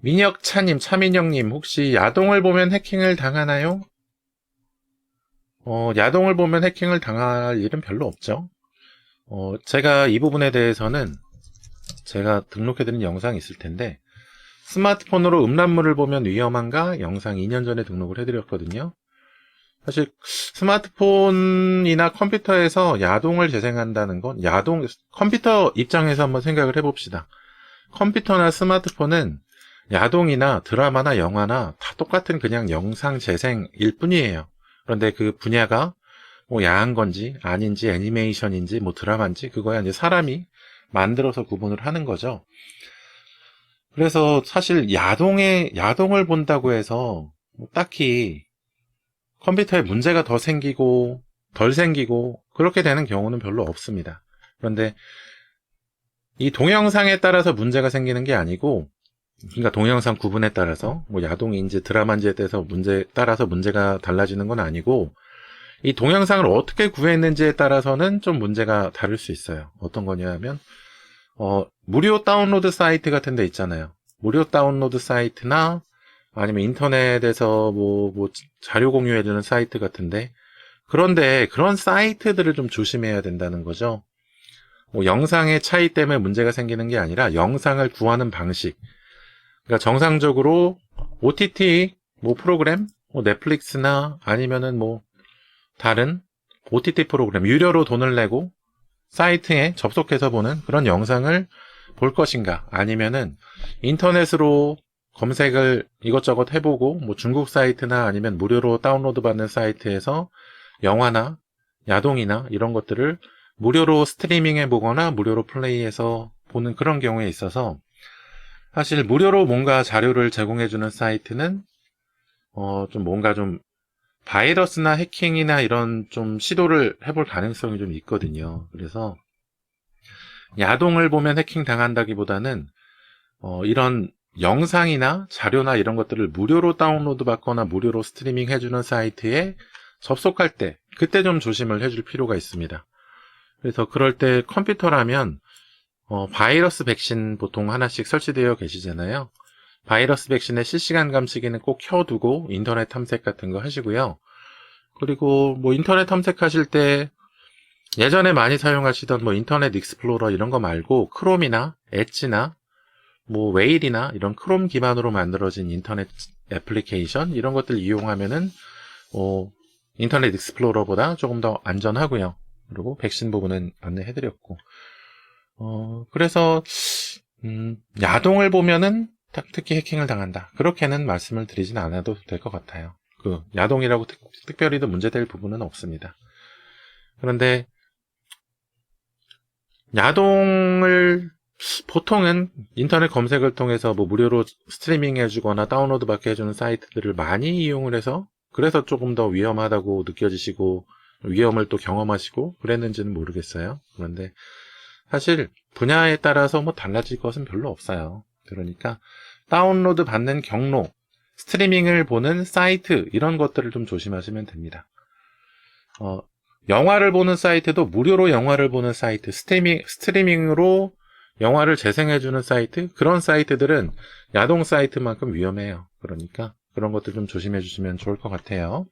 민혁차님, 차민영님, 혹시 야동을 보면 해킹을 당하나요? 야동을 보면 해킹을 당할 일은 별로 없죠. 제가 이 부분에 대해서는 제가 등록해드린 영상이 있을 텐데, 스마트폰으로 음란물을 보면 위험한가? 영상 2년 전에 등록을 해드렸거든요. 사실 스마트폰이나 컴퓨터에서 야동을 재생한다는 건 컴퓨터 입장에서 한번 생각을 해봅시다. 컴퓨터나 스마트폰은 야동이나 드라마나 영화나 다 똑같은 그냥 영상 재생일 뿐이에요. 그런데 그 분야가 뭐 야한 건지 아닌지 애니메이션인지 뭐 드라마인지 그거야 이제 사람이 만들어서 구분을 하는 거죠. 그래서 사실 야동을 본다고 해서 뭐 딱히 컴퓨터에 문제가 더 생기고 덜 생기고 그렇게 되는 경우는 별로 없습니다. 그런데 이 동영상에 따라서 문제가 생기는 게 아니고, 그러니까 동영상 구분에 따라서 뭐 야동인지 드라마인지에 따라서 문제가 달라지는 건 아니고, 이 동영상을 어떻게 구했는지에 따라서는 좀 문제가 다를 수 있어요. 어떤 거냐면 무료 다운로드 사이트 같은 데 있잖아요. 무료 다운로드 사이트나 아니면 인터넷에서 뭐 자료 공유해주는 사이트 같은데, 그런데 그런 사이트들을 좀 조심해야 된다는 거죠. 뭐 영상의 차이 때문에 문제가 생기는 게 아니라 영상을 구하는 방식. 그러니까 정상적으로 OTT 뭐 프로그램, 뭐 넷플릭스나 아니면은 뭐 다른 OTT 프로그램 유료로 돈을 내고 사이트에 접속해서 보는 그런 영상을 볼 것인가, 아니면은 인터넷으로 검색을 이것저것 해보고 뭐 중국 사이트나 아니면 무료로 다운로드 받는 사이트에서 영화나 야동이나 이런 것들을 무료로 스트리밍해 보거나 무료로 플레이해서 보는 그런 경우에 있어서, 사실 무료로 뭔가 자료를 제공해주는 사이트는 좀 뭔가 좀 바이러스나 해킹이나 이런 좀 시도를 해볼 가능성이 좀 있거든요. 그래서 야동을 보면 해킹 당한다기보다는 이런 영상이나 자료나 이런 것들을 무료로 다운로드 받거나 무료로 스트리밍 해주는 사이트에 접속할 때 그때 좀 조심을 해줄 필요가 있습니다. 그래서 그럴 때 컴퓨터라면 바이러스 백신 보통 하나씩 설치되어 계시잖아요. 바이러스 백신의 실시간 감시기는 꼭 켜두고 인터넷 탐색 같은 거 하시고요. 그리고 뭐 인터넷 탐색하실 때 예전에 많이 사용하시던 뭐 인터넷 익스플로러 이런 거 말고 크롬이나 엣지나 뭐 웨일이나 이런 크롬 기반으로 만들어진 인터넷 애플리케이션 이런 것들 이용하면은 인터넷 익스플로러보다 조금 더 안전하고요. 그리고 백신 부분은 안내해드렸고, 그래서 야동을 보면은 특히 해킹을 당한다, 그렇게는 말씀을 드리진 않아도 될 것 같아요. 그 야동이라고 특별히 더 문제될 부분은 없습니다. 그런데 야동을 보통은 인터넷 검색을 통해서 뭐 무료로 스트리밍 해주거나 다운로드 받게 해주는 사이트들을 많이 이용을 해서, 그래서 조금 더 위험하다고 느껴지시고 위험을 또 경험하시고 그랬는지는 모르겠어요. 그런데 사실 분야에 따라서 뭐 달라질 것은 별로 없어요. 그러니까 다운로드 받는 경로, 스트리밍을 보는 사이트 이런 것들을 좀 조심하시면 됩니다. 영화를 보는 사이트도 무료로 영화를 보는 사이트, 스트리밍으로 영화를 재생해주는 사이트, 그런 사이트들은 야동 사이트만큼 위험해요. 그러니까 그런 것들 좀 조심해 주시면 좋을 것 같아요.